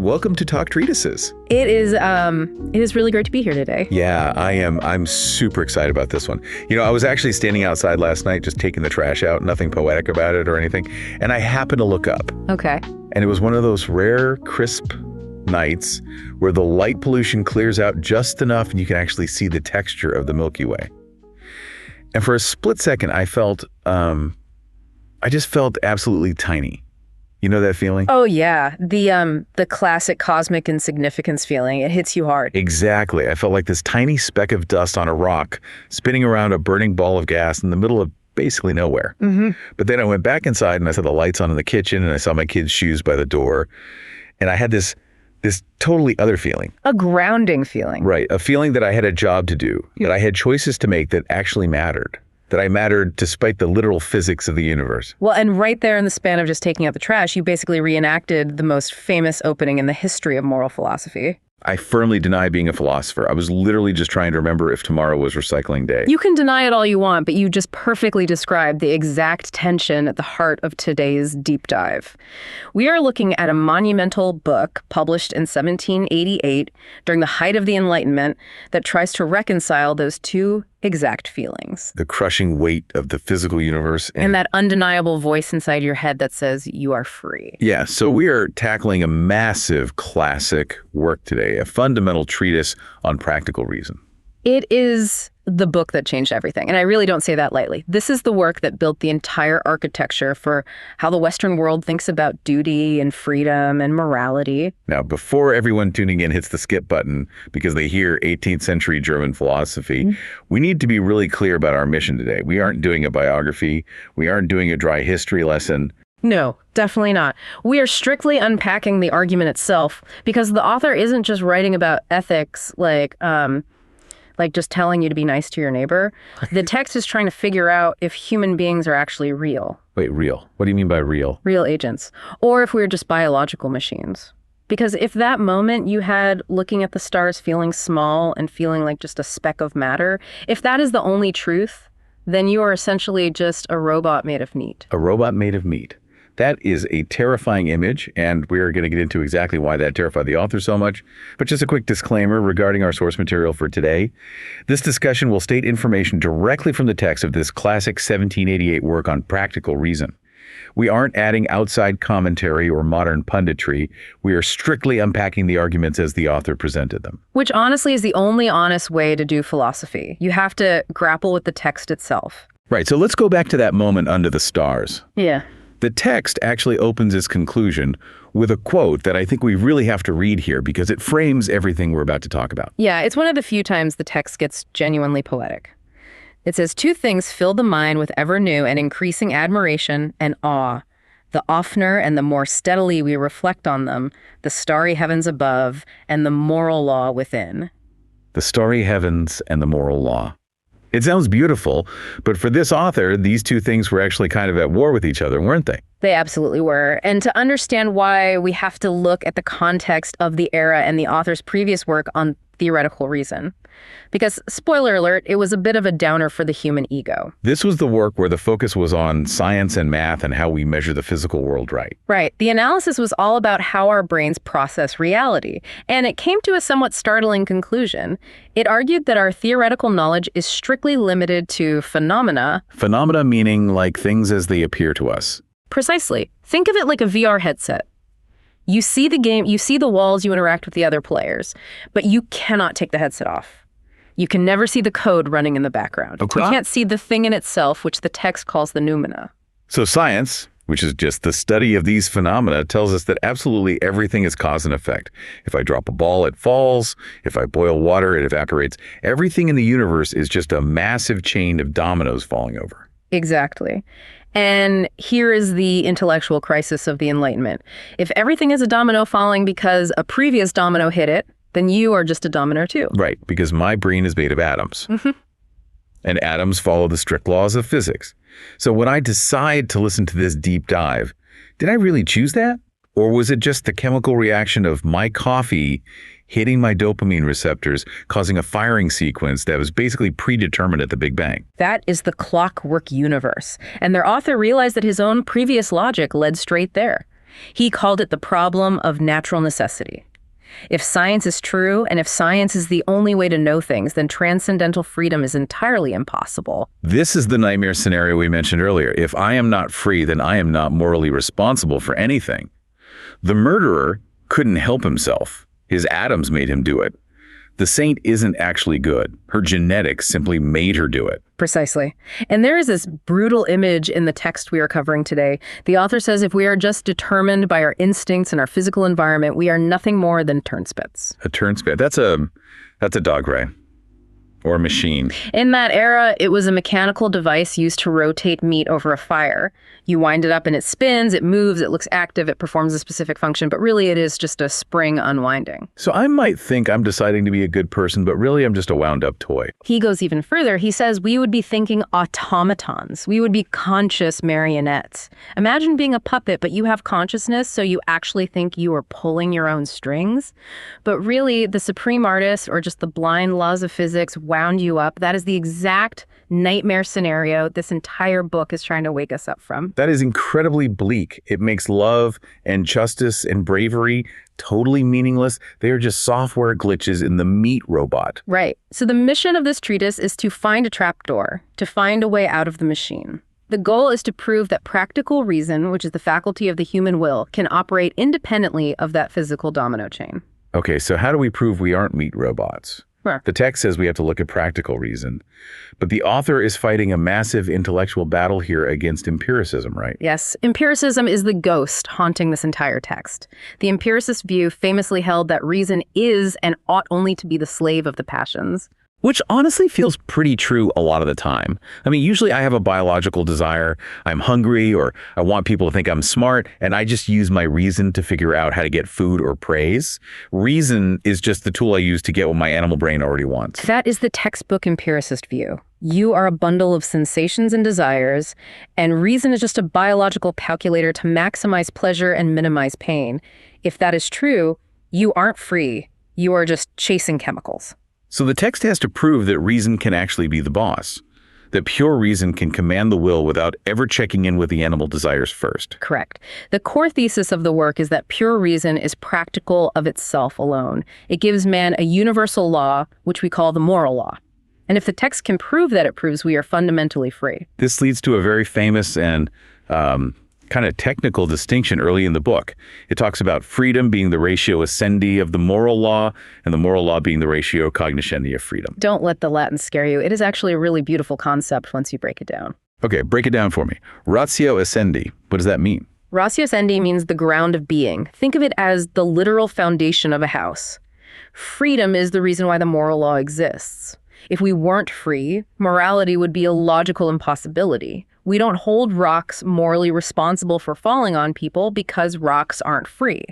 Welcome to Talk Treatises. It is really great to be here today. Yeah, I'm super excited about this one. You know, I was actually standing outside last night just taking the trash out, nothing poetic about it or anything, and I happened to look up. Okay. And it was one of those rare, crisp nights where the light pollution clears out just enough and you can actually see the texture of the Milky Way. And for a split second, I just felt absolutely tiny. You know that feeling? Oh yeah, the classic cosmic insignificance feeling. It hits you hard. Exactly. I felt like this tiny speck of dust on a rock spinning around a burning ball of gas in the middle of basically nowhere. Mm-hmm. But then I went back inside and I saw the lights on in the kitchen and I saw my kids' shoes by the door. And I had this totally other feeling. A grounding feeling. Right. A feeling that I had a job to do, that I had choices to make that actually mattered. That I mattered despite the literal physics of the universe. Well, and right there in the span of just taking out the trash, you basically reenacted the most famous opening in the history of moral philosophy. I firmly deny being a philosopher. I was literally just trying to remember if tomorrow was recycling day. You can deny it all you want, but you just perfectly described the exact tension at the heart of today's deep dive. We are looking at a monumental book published in 1788 during the height of the Enlightenment that tries to reconcile those two exact feelings. The crushing weight of the physical universe. And that undeniable voice inside your head that says you are free. Yeah, so we are tackling a massive classic work today, a fundamental treatise on practical reason. It is the book that changed everything. And I really don't say that lightly. This is the work that built the entire architecture for how the Western world thinks about duty and freedom and morality. Now, before everyone tuning in hits the skip button because they hear 18th century German philosophy, we need to be really clear about our mission today. We aren't doing a biography. We aren't doing a dry history lesson. No, definitely not. We are strictly unpacking the argument itself because the author isn't just writing about ethics like just telling you to be nice to your neighbor. The text is trying to figure out if human beings are actually real. Wait, real? What do you mean by real? Real agents. Or if we're just biological machines. Because if that moment you had looking at the stars feeling small and feeling like just a speck of matter, if that is the only truth, then you are essentially just a robot made of meat. A robot made of meat. That is a terrifying image, and we're going to get into exactly why that terrified the author so much. But just a quick disclaimer regarding our source material for today. This discussion will state information directly from the text of this classic 1788 work on practical reason. We aren't adding outside commentary or modern punditry. We are strictly unpacking the arguments as the author presented them. Which honestly is the only honest way to do philosophy. You have to grapple with the text itself. Right, so let's go back to that moment under the stars. Yeah. The text actually opens its conclusion with a quote that I think we really have to read here because it frames everything we're about to talk about. Yeah, it's one of the few times the text gets genuinely poetic. It says, "Two things fill the mind with ever new and increasing admiration and awe. The oftener and the more steadily we reflect on them, the starry heavens above and the moral law within." The starry heavens and the moral law. It sounds beautiful, but for this author, these two things were actually kind of at war with each other, weren't they? They absolutely were. And to understand why, we have to look at the context of the era and the author's previous work on theoretical reason. Because, spoiler alert, it was a bit of a downer for the human ego. This was the work where the focus was on science and math and how we measure the physical world right. Right. The analysis was all about how our brains process reality. And it came to a somewhat startling conclusion. It argued that our theoretical knowledge is strictly limited to phenomena. Phenomena meaning like things as they appear to us. Precisely. Think of it like a VR headset. You see the game, you see the walls, you interact with the other players, but you cannot take the headset off. You can never see the code running in the background. Okay. You can't see the thing in itself, which the text calls the noumena. So science, which is just the study of these phenomena, tells us that absolutely everything is cause and effect. If I drop a ball, it falls. If I boil water, it evaporates. Everything in the universe is just a massive chain of dominoes falling over. Exactly. And here is the intellectual crisis of the Enlightenment. If everything is a domino falling because a previous domino hit it, then you are just a domino too. Right, because my brain is made of atoms. Mm-hmm. And atoms follow the strict laws of physics. So when I decide to listen to this deep dive, did I really choose that? Or was it just the chemical reaction of my coffee hitting my dopamine receptors, causing a firing sequence that was basically predetermined at the Big Bang? That is the clockwork universe. And their author realized that his own previous logic led straight there. He called it the problem of natural necessity. If science is true, and if science is the only way to know things, then transcendental freedom is entirely impossible. This is the nightmare scenario we mentioned earlier. If I am not free, then I am not morally responsible for anything. The murderer couldn't help himself. His atoms made him do it. The saint isn't actually good. Her genetics simply made her do it. Precisely. And there is this brutal image in the text we are covering today. The author says if we are just determined by our instincts and our physical environment, we are nothing more than turnspits. A turnspit. That's a dog, right? Or a machine. In that era, it was a mechanical device used to rotate meat over a fire. You wind it up and it spins, it moves, it looks active, it performs a specific function, but really it is just a spring unwinding. So I might think I'm deciding to be a good person, but really I'm just a wound-up toy. He goes even further. He says we would be thinking automatons. We would be conscious marionettes. Imagine being a puppet, but you have consciousness, so you actually think you are pulling your own strings. But really, the supreme artist, or just the blind laws of physics, wound you up. That is the exact nightmare scenario this entire book is trying to wake us up from. That is incredibly bleak. It makes love and justice and bravery totally meaningless. They are just software glitches in the meat robot. Right. So the mission of this treatise is to find a trapdoor, to find a way out of the machine. The goal is to prove that practical reason, which is the faculty of the human will, can operate independently of that physical domino chain. Okay, so how do we prove we aren't meat robots? Sure. The text says we have to look at practical reason, but the author is fighting a massive intellectual battle here against empiricism, right? Yes, empiricism is the ghost haunting this entire text. The empiricist view famously held that reason is and ought only to be the slave of the passions. Which honestly feels pretty true a lot of the time. I mean, usually I have a biological desire, I'm hungry, or I want people to think I'm smart, and I just use my reason to figure out how to get food or praise. Reason is just the tool I use to get what my animal brain already wants. That is the textbook empiricist view. You are a bundle of sensations and desires, and reason is just a biological calculator to maximize pleasure and minimize pain. If that is true, you aren't free. You are just chasing chemicals. So the text has to prove that reason can actually be the boss, that pure reason can command the will without ever checking in with the animal desires first. Correct. The core thesis of the work is that pure reason is practical of itself alone. It gives man a universal law, which we call the moral law. And if the text can prove that it proves we are fundamentally free. This leads to a very famous and kind of technical distinction early in the book. It talks about freedom being the ratio ascendi of the moral law, and the moral law being the ratio cognoscendi of freedom. Don't let the Latin scare you. It is actually a really beautiful concept once you break it down. Okay, break it down for me. Ratio ascendi, what does that mean? Ratio ascendi means the ground of being. Think of it as the literal foundation of a house. Freedom is the reason why the moral law exists. If we weren't free, morality would be a logical impossibility. We don't hold rocks morally responsible for falling on people because rocks aren't free.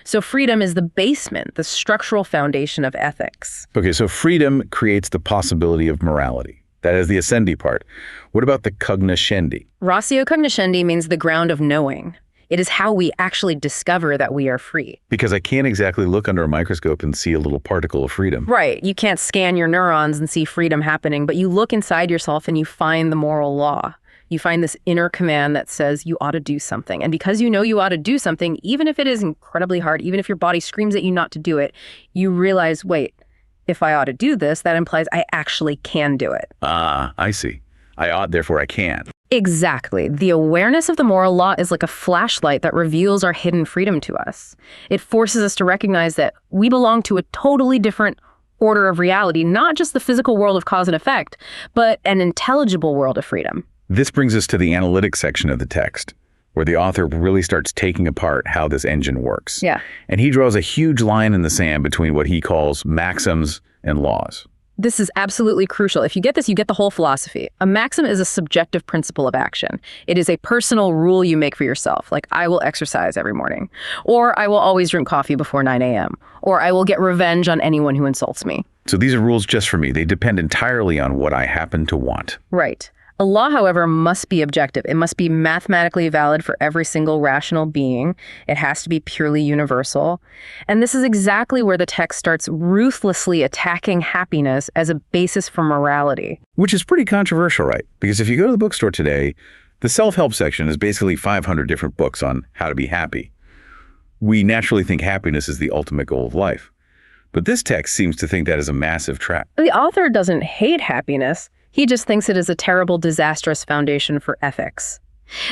So freedom is the basement, the structural foundation of ethics. Okay, so freedom creates the possibility of morality. That is the ascendi part. What about the cognoscendi? Ratio cognoscendi means the ground of knowing. It is how we actually discover that we are free. Because I can't exactly look under a microscope and see a little particle of freedom. Right. You can't scan your neurons and see freedom happening, but you look inside yourself and you find the moral law. You find this inner command that says you ought to do something. And because you know you ought to do something, even if it is incredibly hard, even if your body screams at you not to do it, you realize, wait, if I ought to do this, that implies I actually can do it. Ah, I see. I ought, therefore I can. Exactly. The awareness of the moral law is like a flashlight that reveals our hidden freedom to us. It forces us to recognize that we belong to a totally different order of reality, not just the physical world of cause and effect, but an intelligible world of freedom. This brings us to the analytic section of the text, where the author really starts taking apart how this engine works. Yeah. And he draws a huge line in the sand between what he calls maxims and laws. This is absolutely crucial. If you get this, you get the whole philosophy. A maxim is a subjective principle of action. It is a personal rule you make for yourself, like I will exercise every morning, or I will always drink coffee before 9 a.m., or I will get revenge on anyone who insults me. So these are rules just for me. They depend entirely on what I happen to want. Right. A law, however, must be objective. It must be mathematically valid for every single rational being. It has to be purely universal. And this is exactly where the text starts ruthlessly attacking happiness as a basis for morality. Which is pretty controversial, right? Because if you go to the bookstore today, the self-help section is basically 500 different books on how to be happy. We naturally think happiness is the ultimate goal of life. But this text seems to think that is a massive trap. The author doesn't hate happiness. He just thinks it is a terrible, disastrous foundation for ethics.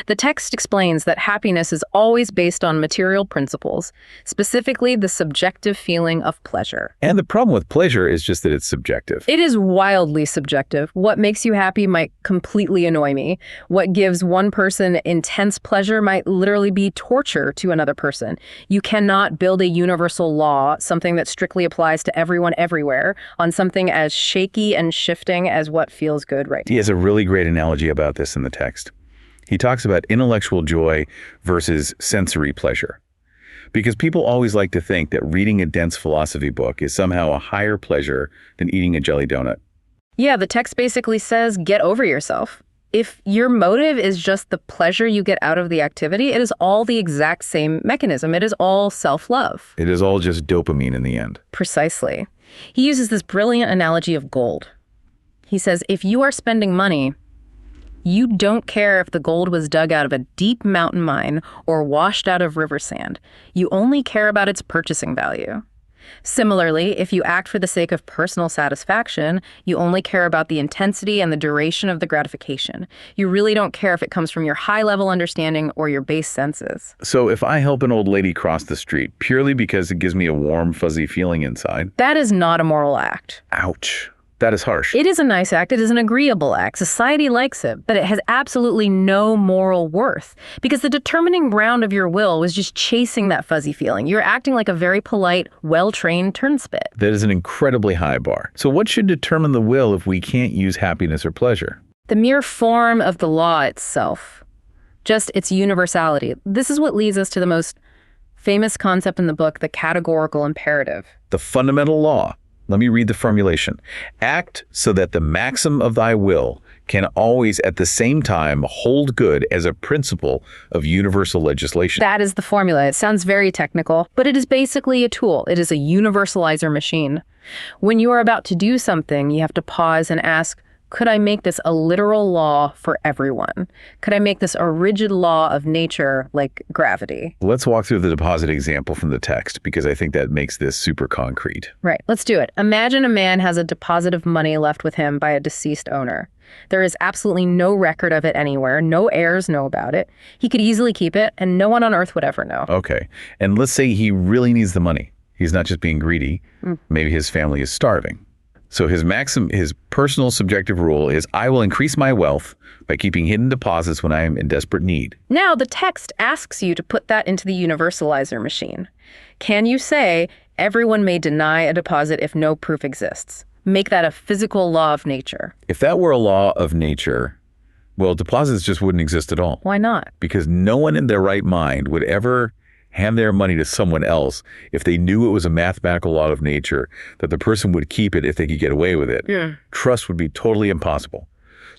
The text explains that happiness is always based on material principles, specifically the subjective feeling of pleasure. And the problem with pleasure is just that it's subjective. It is wildly subjective. What makes you happy might completely annoy me. What gives one person intense pleasure might literally be torture to another person. You cannot build a universal law, something that strictly applies to everyone everywhere, on something as shaky and shifting as what feels good right now. He has a really great analogy about this in the text. He talks about intellectual joy versus sensory pleasure. Because people always like to think that reading a dense philosophy book is somehow a higher pleasure than eating a jelly donut. Yeah, the text basically says, get over yourself. If your motive is just the pleasure you get out of the activity, it is all the exact same mechanism. It is all self-love. It is all just dopamine in the end. Precisely. He uses this brilliant analogy of gold. He says, if you are spending money, you don't care if the gold was dug out of a deep mountain mine or washed out of river sand. You only care about its purchasing value. Similarly, if you act for the sake of personal satisfaction, you only care about the intensity and the duration of the gratification. You really don't care if it comes from your high-level understanding or your base senses. So if I help an old lady cross the street purely because it gives me a warm, fuzzy feeling inside... That is not a moral act. Ouch. That is harsh. It is a nice act. It is an agreeable act. Society likes it, but it has absolutely no moral worth because the determining ground of your will was just chasing that fuzzy feeling. You're acting like a very polite, well-trained turnspit. That is an incredibly high bar. So what should determine the will if we can't use happiness or pleasure? The mere form of the law itself, just its universality. This is what leads us to the most famous concept in the book, the categorical imperative. The fundamental law. Let me read the formulation. Act so that the maxim of thy will can always at the same time hold good as a principle of universal legislation. That is the formula. It sounds very technical, but it is basically a tool. It is a universalizer machine. When you are about to do something, you have to pause and ask, could I make this a literal law for everyone? Could I make this a rigid law of nature like gravity? Let's walk through the deposit example from the text because I think that makes this super concrete. Right, let's do it. Imagine a man has a deposit of money left with him by a deceased owner. There is absolutely no record of it anywhere. No heirs know about it. He could easily keep it, and no one on earth would ever know. Okay, and let's say he really needs the money. He's not just being greedy. Maybe his family is starving. So his personal subjective rule is, I will increase my wealth by keeping hidden deposits when I am in desperate need. Now, the text asks you to put that into the universalizer machine. Can you say, everyone may deny a deposit if no proof exists? Make that a physical law of nature. If that were a law of nature, well, deposits just wouldn't exist at all. Why not? Because no one in their right mind would ever hand their money to someone else if they knew it was a mathematical law of nature that the person would keep it if they could get away with it. Yeah. Trust would be totally impossible.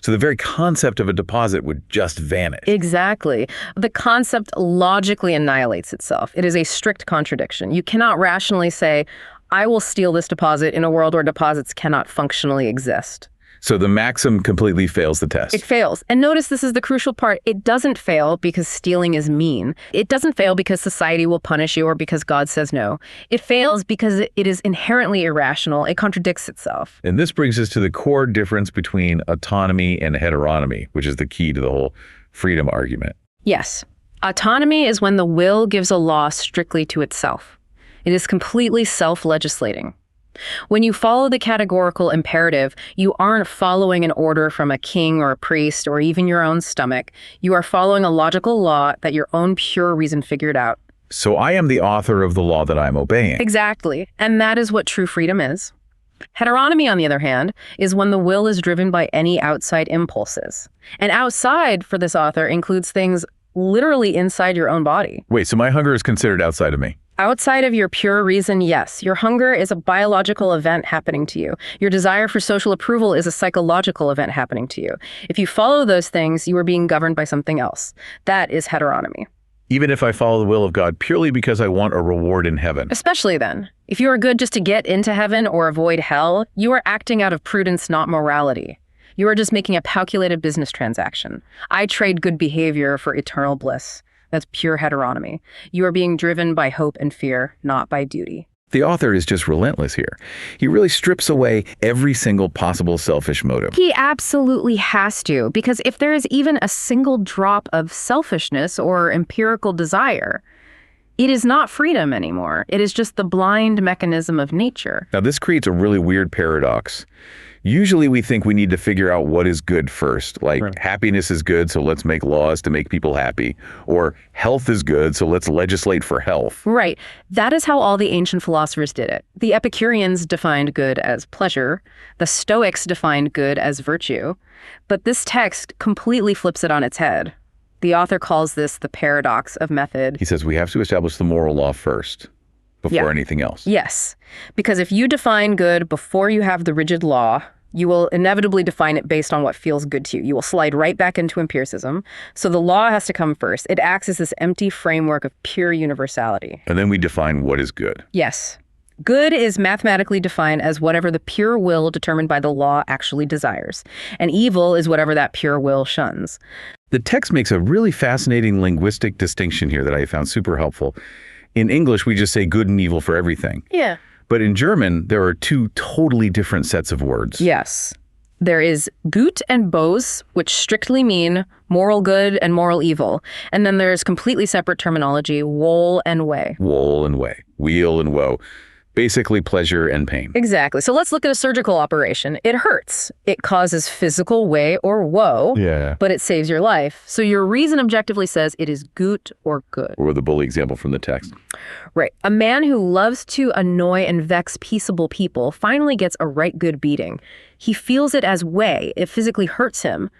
So the very concept of a deposit would just vanish. Exactly. The concept logically annihilates itself. It is a strict contradiction. You cannot rationally say, I will steal this deposit in a world where deposits cannot functionally exist. So the maxim completely fails the test. It fails. And notice this is the crucial part. It doesn't fail because stealing is mean. It doesn't fail because society will punish you or because God says no. It fails because it is inherently irrational. It contradicts itself. And this brings us to the core difference between autonomy and heteronomy, which is the key to the whole freedom argument. Yes. Autonomy is when the will gives a law strictly to itself. It is completely self-legislating. When you follow the categorical imperative, you aren't following an order from a king or a priest or even your own stomach. You are following a logical law that your own pure reason figured out. So I am the author of the law that I'm obeying. Exactly. And that is what true freedom is. Heteronomy, on the other hand, is when the will is driven by any outside impulses. And outside, for this author, includes things literally inside your own body. Wait, so my hunger is considered outside of me? Outside of your pure reason, yes. Your hunger is a biological event happening to you. Your desire for social approval is a psychological event happening to you. If you follow those things, you are being governed by something else. That is heteronomy. Even if I follow the will of God purely because I want a reward in heaven. Especially then. If you are good just to get into heaven or avoid hell, you are acting out of prudence, not morality. You are just making a calculated business transaction. I trade good behavior for eternal bliss. That's pure heteronomy. You are being driven by hope and fear, not by duty. The author is just relentless here. He really strips away every single possible selfish motive. He absolutely has to, because if there is even a single drop of selfishness or empirical desire, it is not freedom anymore. It is just the blind mechanism of nature. Now, this creates a really weird paradox. Usually we think we need to figure out what is good first, like happiness is good, so let's make laws to make people happy, or health is good, so let's legislate for health. Right. That is how all the ancient philosophers did it. The Epicureans defined good as pleasure. The Stoics defined good as virtue. But this text completely flips it on its head. The author calls this the paradox of method. He says we have to establish the moral law first, before anything else. Yes, because if you define good before you have the rigid law, you will inevitably define it based on what feels good to you. You will slide right back into empiricism. So the law has to come first. It acts as this empty framework of pure universality. And then we define what is good. Yes. Good is mathematically defined as whatever the pure will determined by the law actually desires. And evil is whatever that pure will shuns. The text makes a really fascinating linguistic distinction here that I found super helpful. In English, we just say good and evil for everything. Yeah. But in German, there are two totally different sets of words. Yes. There is gut and böse, which strictly mean moral good and moral evil. And then there's completely separate terminology, wohl and way. Wohl and way. Weal and woe. Basically pleasure and pain. Exactly. So let's look at a surgical operation. It hurts. It causes physical way or woe, but it saves your life. So your reason objectively says it is gut or good. Or the bully example from the text. Right. A man who loves to annoy and vex peaceable people finally gets a right good beating. He feels it as way. It physically hurts him.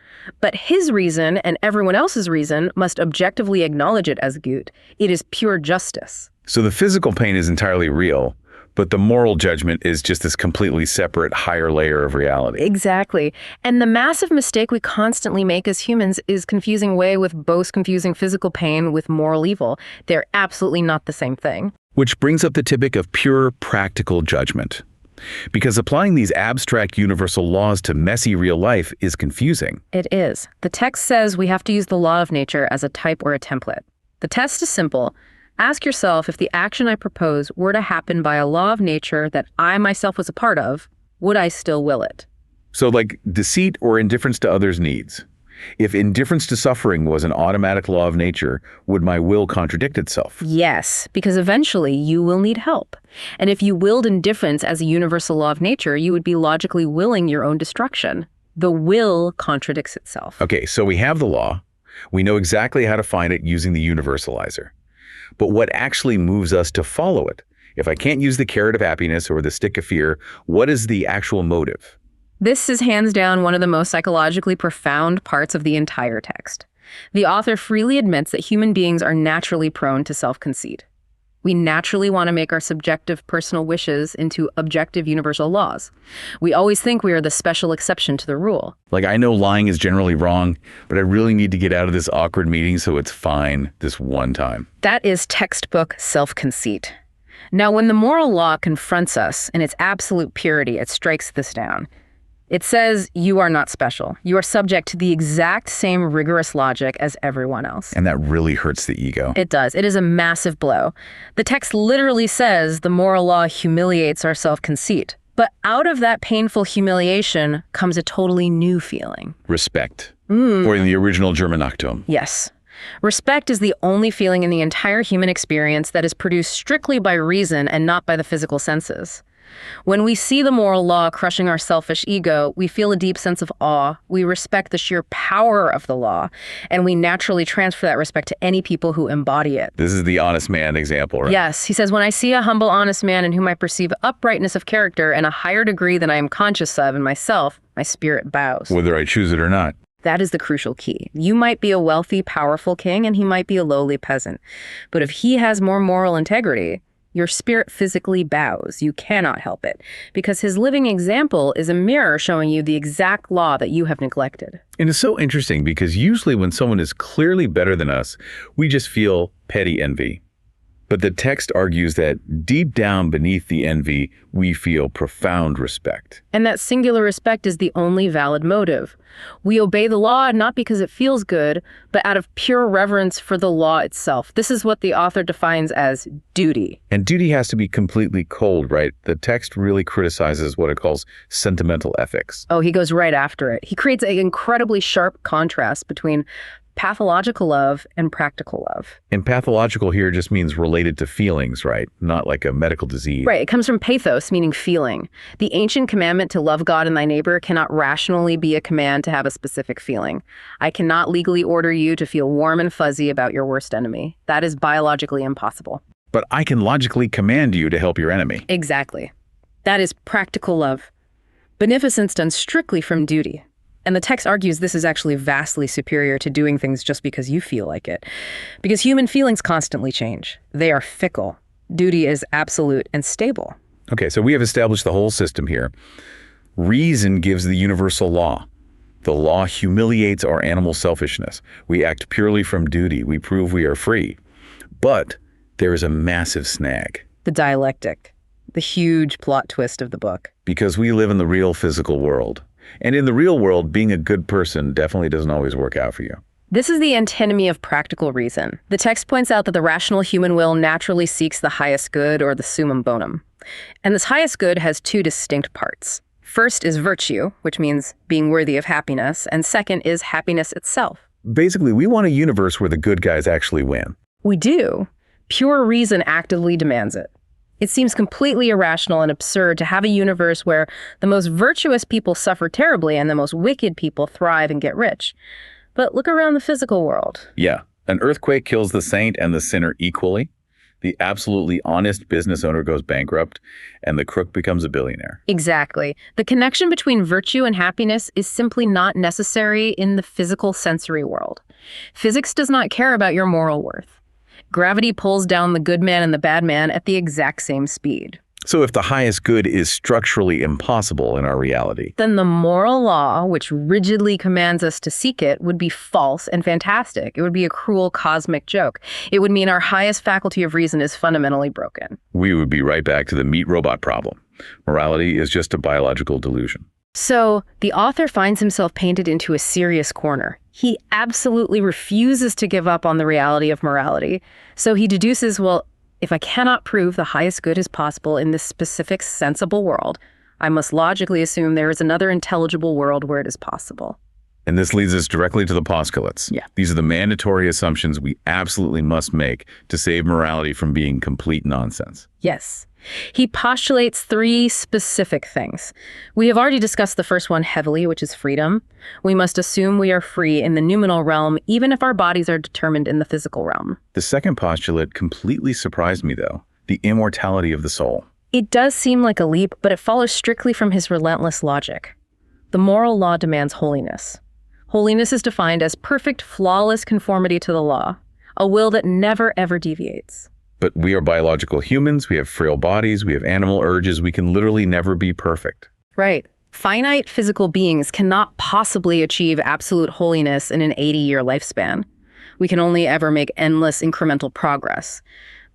But his reason and everyone else's reason must objectively acknowledge it as gut. It is pure justice. So the physical pain is entirely real, but the moral judgment is just this completely separate higher layer of reality. Exactly. And the massive mistake we constantly make as humans is confusing way with both confusing physical pain with moral evil. They're absolutely not the same thing. Which brings up the topic of pure practical judgment. Because applying these abstract universal laws to messy real life is confusing. It is. The text says we have to use the law of nature as a type or a template. The test is simple. Ask yourself if the action I propose were to happen by a law of nature that I myself was a part of, would I still will it? So like deceit or indifference to others' needs. If indifference to suffering was an automatic law of nature, would my will contradict itself? Yes, because eventually you will need help. And if you willed indifference as a universal law of nature, you would be logically willing your own destruction. The will contradicts itself. Okay, so we have the law. We know exactly how to find it using the universalizer. But what actually moves us to follow it? If I can't use the carrot of happiness or the stick of fear, what is the actual motive? This is hands down one of the most psychologically profound parts of the entire text. The author freely admits that human beings are naturally prone to self-conceit. We naturally want to make our subjective personal wishes into objective universal laws. We always think we are the special exception to the rule. Like, I know lying is generally wrong, but I really need to get out of this awkward meeting, so it's fine this one time. That is textbook self-conceit. Now, when the moral law confronts us in its absolute purity, it strikes this down. It says you are not special. You are subject to the exact same rigorous logic as everyone else. And that really hurts the ego. It does. It is a massive blow. The text literally says the moral law humiliates our self-conceit. But out of that painful humiliation comes a totally new feeling. Respect. Or in the original German Achtung. Yes. Respect is the only feeling in the entire human experience that is produced strictly by reason and not by the physical senses. When we see the moral law crushing our selfish ego, we feel a deep sense of awe. We respect the sheer power of the law, and we naturally transfer that respect to any people who embody it. This is the honest man example, right? Yes, he says, when I see a humble, honest man in whom I perceive uprightness of character and a higher degree than I am conscious of in myself, my spirit bows. Whether I choose it or not. That is the crucial key. You might be a wealthy, powerful king, and he might be a lowly peasant. But if he has more moral integrity, your spirit physically bows. You cannot help it, because his living example is a mirror showing you the exact law that you have neglected. And it's so interesting because usually when someone is clearly better than us, we just feel petty envy. But the text argues that deep down beneath the envy, we feel profound respect. And that singular respect is the only valid motive. We obey the law not because it feels good, but out of pure reverence for the law itself. This is what the author defines as duty. And duty has to be completely cold, right? The text really criticizes what it calls sentimental ethics. Oh, he goes right after it. He creates an incredibly sharp contrast between pathological love and practical love. And pathological here just means related to feelings, right? Not like a medical disease. Right, it comes from pathos, meaning feeling. The ancient commandment to love God and thy neighbor cannot rationally be a command to have a specific feeling. I cannot legally order you to feel warm and fuzzy about your worst enemy. That is biologically impossible. But I can logically command you to help your enemy. Exactly. That is practical love. Beneficence done strictly from duty. And the text argues this is actually vastly superior to doing things just because you feel like it. Because human feelings constantly change. They are fickle. Duty is absolute and stable. Okay, so we have established the whole system here. Reason gives the universal law. The law humiliates our animal selfishness. We act purely from duty. We prove we are free. But there is a massive snag. The dialectic. The huge plot twist of the book. Because we live in the real physical world. And in the real world, being a good person definitely doesn't always work out for you. This is the antinomy of practical reason. The text points out that the rational human will naturally seeks the highest good, or the summum bonum. And this highest good has two distinct parts. First is virtue, which means being worthy of happiness, and second is happiness itself. Basically, we want a universe where the good guys actually win. We do. Pure reason actively demands it. It seems completely irrational and absurd to have a universe where the most virtuous people suffer terribly and the most wicked people thrive and get rich. But look around the physical world. Yeah, an earthquake kills the saint and the sinner equally. The absolutely honest business owner goes bankrupt, and the crook becomes a billionaire. Exactly. The connection between virtue and happiness is simply not necessary in the physical sensory world. Physics does not care about your moral worth. Gravity pulls down the good man and the bad man at the exact same speed. So if the highest good is structurally impossible in our reality, then the moral law, which rigidly commands us to seek it, would be false and fantastic. It would be a cruel cosmic joke. It would mean our highest faculty of reason is fundamentally broken. We would be right back to the meat-robot problem. Morality is just a biological delusion. So the author finds himself painted into a serious corner. He absolutely refuses to give up on the reality of morality. So he deduces, well, if I cannot prove the highest good is possible in this specific sensible world, I must logically assume there is another intelligible world where it is possible. And this leads us directly to the postulates. Yeah. These are the mandatory assumptions we absolutely must make to save morality from being complete nonsense. Yes. He postulates three specific things. We have already discussed the first one heavily, which is freedom. We must assume we are free in the noumenal realm, even if our bodies are determined in the physical realm. The second postulate completely surprised me, though, the immortality of the soul. It does seem like a leap, but it follows strictly from his relentless logic. The moral law demands holiness. Holiness is defined as perfect, flawless conformity to the law, a will that never, ever deviates. But we are biological humans, we have frail bodies, we have animal urges, we can literally never be perfect. Right. Finite physical beings cannot possibly achieve absolute holiness in an 80-year lifespan. We can only ever make endless incremental progress.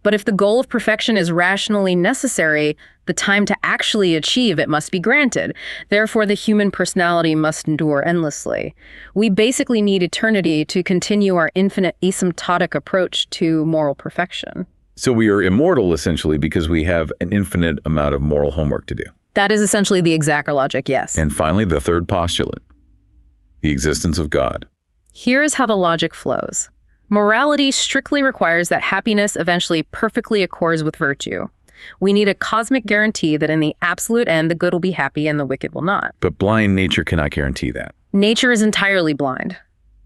But if the goal of perfection is rationally necessary, the time to actually achieve it must be granted. Therefore, the human personality must endure endlessly. We basically need eternity to continue our infinite asymptotic approach to moral perfection. So we are immortal, essentially, because we have an infinite amount of moral homework to do. That is essentially the exact logic, yes. And finally, the third postulate, the existence of God. Here is how the logic flows. Morality strictly requires that happiness eventually perfectly accords with virtue. We need a cosmic guarantee that in the absolute end, the good will be happy and the wicked will not. But blind nature cannot guarantee that. Nature is entirely blind.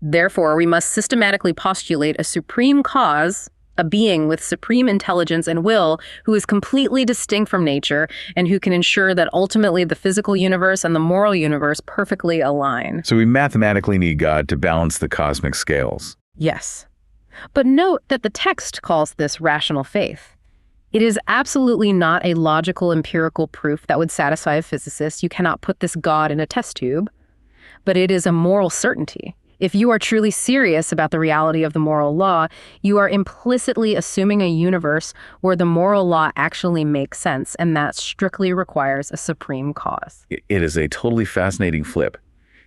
Therefore, we must systematically postulate a supreme cause, a being with supreme intelligence and will who is completely distinct from nature and who can ensure that ultimately the physical universe and the moral universe perfectly align. So we mathematically need God to balance the cosmic scales. Yes. But note that the text calls this rational faith. It is absolutely not a logical empirical proof that would satisfy a physicist. You cannot put this God in a test tube. But it is a moral certainty. If you are truly serious about the reality of the moral law, you are implicitly assuming a universe where the moral law actually makes sense, and that strictly requires a supreme cause. It is a totally fascinating flip.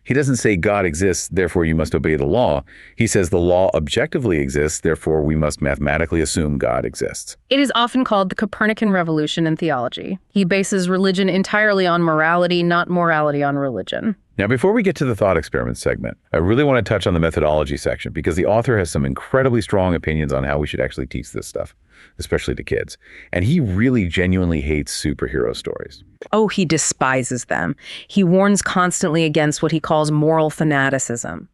He doesn't say God exists, therefore you must obey the law. He says the law objectively exists, therefore we must mathematically assume God exists. It is often called the Copernican revolution in theology. He bases religion entirely on morality, not morality on religion. Now, before we get to the thought experiment segment, I really want to touch on the methodology section because the author has some incredibly strong opinions on how we should actually teach this stuff, especially to kids. And he really genuinely hates superhero stories. Oh, he despises them. He warns constantly against what he calls moral fanaticism.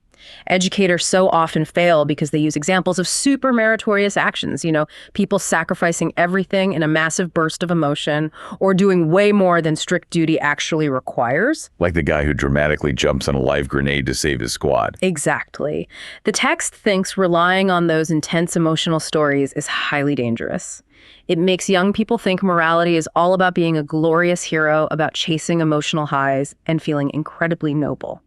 Educators so often fail because they use examples of super meritorious actions, people sacrificing everything in a massive burst of emotion or doing way more than strict duty actually requires. Like the guy who dramatically jumps on a live grenade to save his squad. Exactly. The text thinks relying on those intense emotional stories is highly dangerous. It makes young people think morality is all about being a glorious hero, about chasing emotional highs and feeling incredibly noble.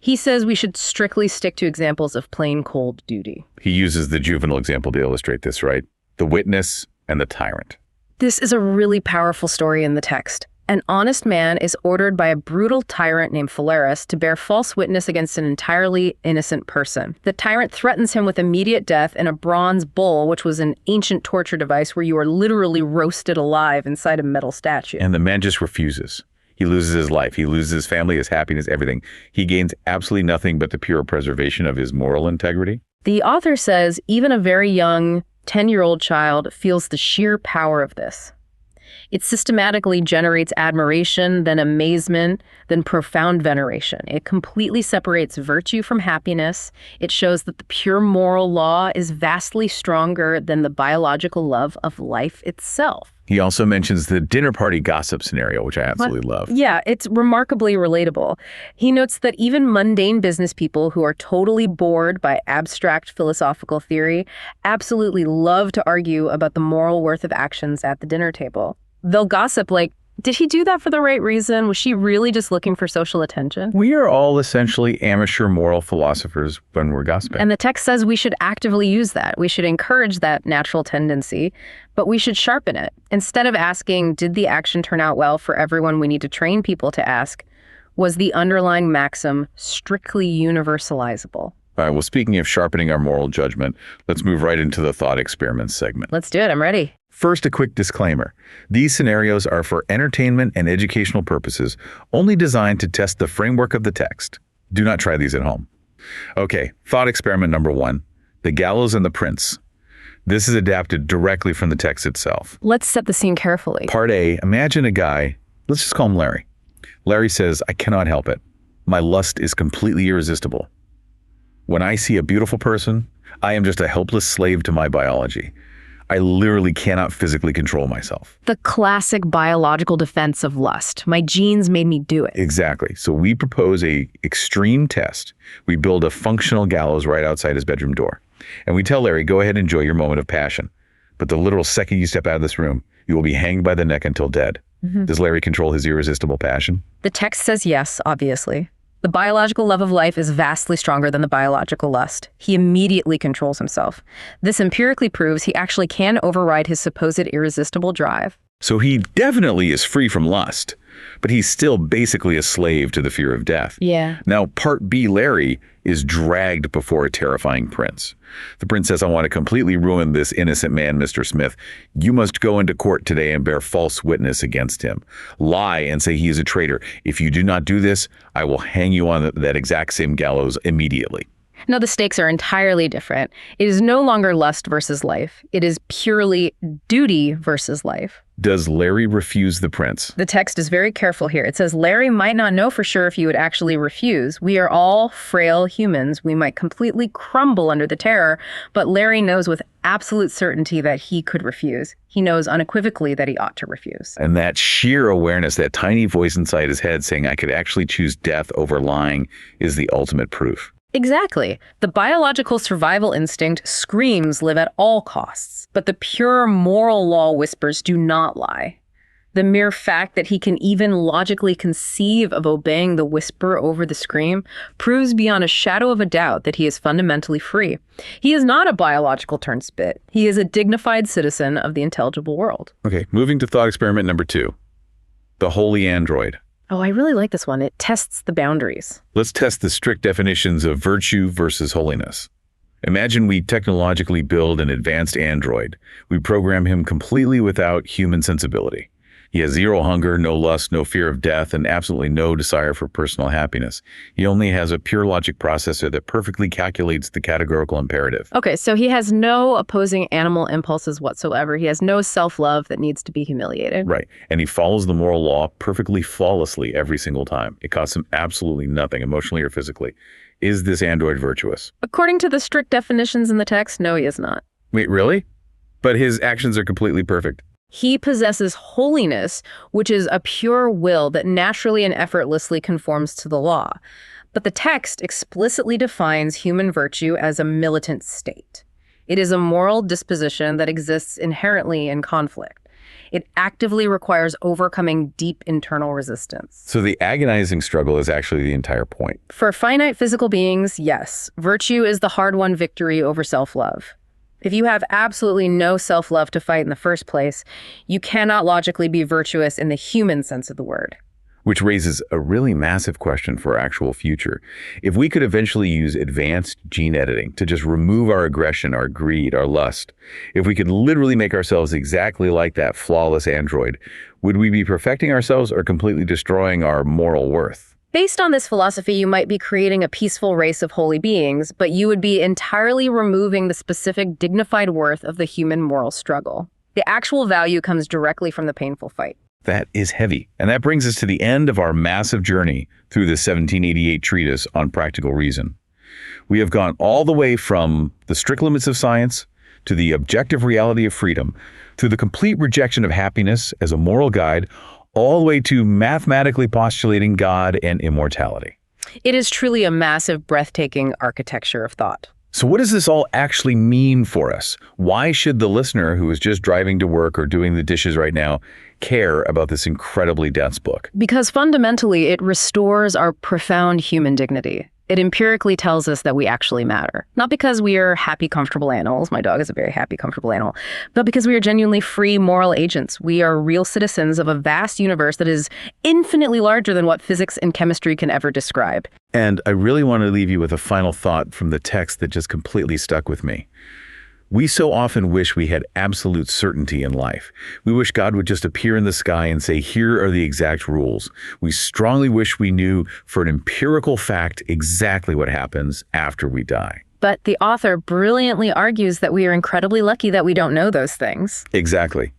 He says we should strictly stick to examples of plain cold duty. He uses the juvenile example to illustrate this, right? The witness and the tyrant. This is a really powerful story in the text. An honest man is ordered by a brutal tyrant named Phalaris to bear false witness against an entirely innocent person. The tyrant threatens him with immediate death in a bronze bull, which was an ancient torture device where you are literally roasted alive inside a metal statue. And the man just refuses. He loses his life. He loses his family, his happiness, everything. He gains absolutely nothing but the pure preservation of his moral integrity. The author says even a very young 10-year-old child feels the sheer power of this. It systematically generates admiration, then amazement, then profound veneration. It completely separates virtue from happiness. It shows that the pure moral law is vastly stronger than the biological love of life itself. He also mentions the dinner party gossip scenario, which I absolutely love. Yeah, it's remarkably relatable. He notes that even mundane business people who are totally bored by abstract philosophical theory absolutely love to argue about the moral worth of actions at the dinner table. They'll gossip like, did he do that for the right reason? Was she really just looking for social attention? We are all essentially amateur moral philosophers when we're gossiping. And the text says we should actively use that. We should encourage that natural tendency, but we should sharpen it. Instead of asking, did the action turn out well for everyone, we need to train people to ask, was the underlying maxim strictly universalizable? All right, well, speaking of sharpening our moral judgment, let's move right into the thought experiments segment. Let's do it. I'm ready. First, a quick disclaimer. These scenarios are for entertainment and educational purposes, only designed to test the framework of the text. Do not try these at home. Okay, thought experiment number 1, the gallows and the prince. This is adapted directly from the text itself. Let's set the scene carefully. Part A, imagine a guy, let's just call him Larry. Larry says, I cannot help it. My lust is completely irresistible. When I see a beautiful person, I am just a helpless slave to my biology. I literally cannot physically control myself. The classic biological defense of lust. My genes made me do it. Exactly. So we propose a extreme test. We build a functional gallows right outside his bedroom door. And we tell Larry, go ahead and enjoy your moment of passion. But the literal second you step out of this room, you will be hanged by the neck until dead. Does Larry control his irresistible passion? The text says yes, obviously. The biological love of life is vastly stronger than the biological lust. He immediately controls himself. This empirically proves he actually can override his supposed irresistible drive. So he definitely is free from lust, but he's still basically a slave to the fear of death. Yeah. Now, part B, Larry, is dragged before a terrifying prince. The prince says, I want to completely ruin this innocent man, Mr. Smith. You must go into court today and bear false witness against him. Lie and say he is a traitor. If you do not do this, I will hang you on that exact same gallows immediately. No, the stakes are entirely different. It is no longer lust versus life. It is purely duty versus life. Does Larry refuse the prince? The text is very careful here. It says, Larry might not know for sure if you would actually refuse. We are all frail humans. We might completely crumble under the terror, but Larry knows with absolute certainty that he could refuse. He knows unequivocally that he ought to refuse. And that sheer awareness, that tiny voice inside his head saying, I could actually choose death over lying, is the ultimate proof. Exactly. The biological survival instinct screams live at all costs, but the pure moral law whispers do not lie. The mere fact that he can even logically conceive of obeying the whisper over the scream proves beyond a shadow of a doubt that he is fundamentally free. He is not a biological turnspit. He is a dignified citizen of the intelligible world. Okay, moving to thought experiment number 2. The holy android. Oh, I really like this one. It tests the boundaries. Let's test the strict definitions of virtue versus holiness. Imagine we technologically build an advanced android. We program him completely without human sensibility. He has zero hunger, no lust, no fear of death, and absolutely no desire for personal happiness. He only has a pure logic processor that perfectly calculates the categorical imperative. Okay, so he has no opposing animal impulses whatsoever. He has no self-love that needs to be humiliated. Right, and he follows the moral law perfectly flawlessly every single time. It costs him absolutely nothing, emotionally or physically. Is this android virtuous? According to the strict definitions in the text, no, he is not. Wait, really? But his actions are completely perfect. He possesses holiness, which is a pure will that naturally and effortlessly conforms to the law. But the text explicitly defines human virtue as a militant state. It is a moral disposition that exists inherently in conflict. It actively requires overcoming deep internal resistance. So the agonizing struggle is actually the entire point. For finite physical beings, yes, virtue is the hard-won victory over self-love. If you have absolutely no self-love to fight in the first place, you cannot logically be virtuous in the human sense of the word. Which raises a really massive question for our actual future. If we could eventually use advanced gene editing to just remove our aggression, our greed, our lust, if we could literally make ourselves exactly like that flawless android, would we be perfecting ourselves or completely destroying our moral worth? Based on this philosophy, you might be creating a peaceful race of holy beings, but you would be entirely removing the specific dignified worth of the human moral struggle. The actual value comes directly from the painful fight. That is heavy. And that brings us to the end of our massive journey through the 1788 treatise on practical reason. We have gone all the way from the strict limits of science to the objective reality of freedom, through the complete rejection of happiness as a moral guide, all the way to mathematically postulating God and immortality. It is truly a massive, breathtaking architecture of thought. So what does this all actually mean for us? Why should the listener who is just driving to work or doing the dishes right now care about this incredibly dense book? Because fundamentally, it restores our profound human dignity. It empirically tells us that we actually matter. Not because we are happy, comfortable animals. My dog is a very happy, comfortable animal. But because we are genuinely free moral agents. We are real citizens of a vast universe that is infinitely larger than what physics and chemistry can ever describe. And I really want to leave you with a final thought from the text that just completely stuck with me. We so often wish we had absolute certainty in life. We wish God would just appear in the sky and say, here are the exact rules. We strongly wish we knew for an empirical fact exactly what happens after we die. But the author brilliantly argues that we are incredibly lucky that we don't know those things. Exactly.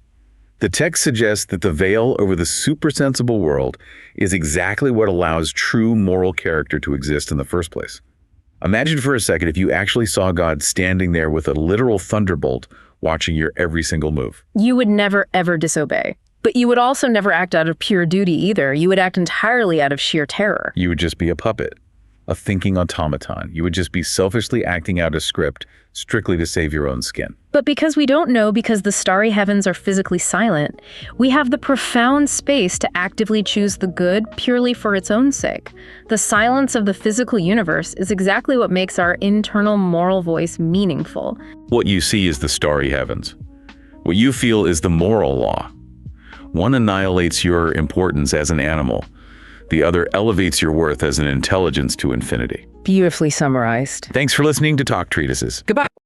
The text suggests that the veil over the supersensible world is exactly what allows true moral character to exist in the first place. Imagine for a second if you actually saw God standing there with a literal thunderbolt watching your every single move. You would never, ever disobey. But you would also never act out of pure duty either. You would act entirely out of sheer terror. You would just be a puppet, a thinking automaton. You would just be selfishly acting out a script strictly to save your own skin. But because we don't know, because the starry heavens are physically silent, we have the profound space to actively choose the good purely for its own sake. The silence of the physical universe is exactly what makes our internal moral voice meaningful. What you see is the starry heavens. What you feel is the moral law. One annihilates your importance as an animal. The other elevates your worth as an intelligence to infinity. Beautifully summarized. Thanks for listening to Talk Treatises. Goodbye.